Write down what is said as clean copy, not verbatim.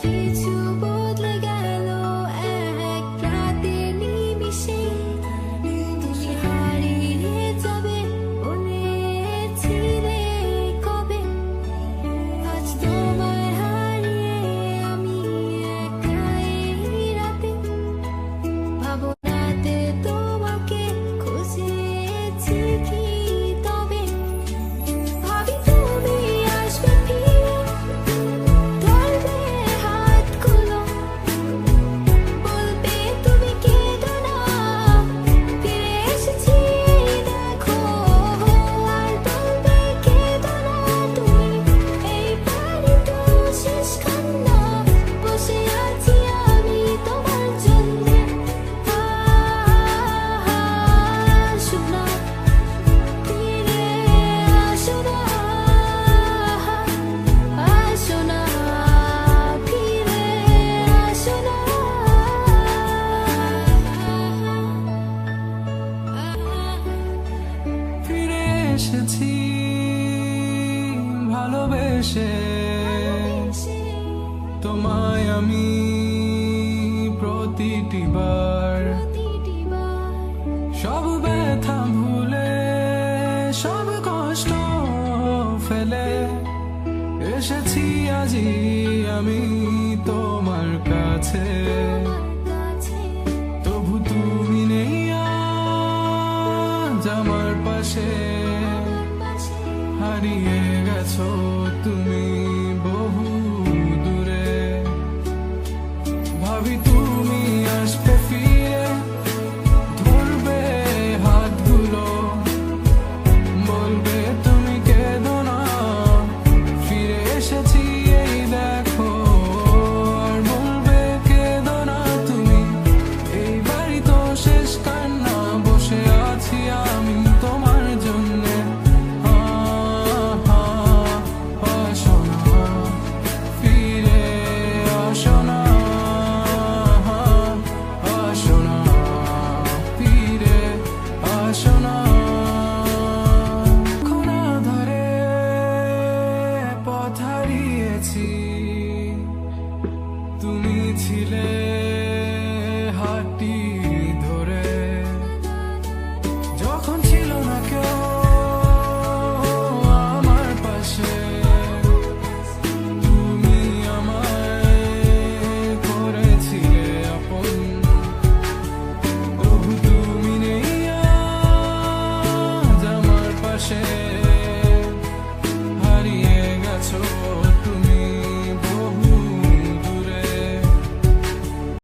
কিছু বদলে গেল এক রাতে নিমিষে, তুমি হারিয়ে যাবে বলেছিলে কবে, আজ তোমায় হারিয়ে আমি একা এই রাতে, ভাবনাতে তোমাকে খুঁজেছি কি তবে, ভাবি তুমি আসবে ফিরে, ধরবে হাতগুলো, বলবে তুমি কেঁদো না, ফিরে এসেছি দেখো, আর বলবে কেঁদো না তুমি, এই বাড়িটা শেষ কান্না, বসে আছি আমি তোমার জন্যে, আসো না, ফিরে আসো না, আসো না, ফিরে আসো না। ফিরে এসেছি ভালোবেসে, তোমায় আমি প্রতিটি বার, সব ব্যথা ভুলে সব কষ্ট ফেলে এসেছি আজি আমি তোমার কাছে, তবু তুমি নেই আজ আমার পাশে, হারিয়ে গেছো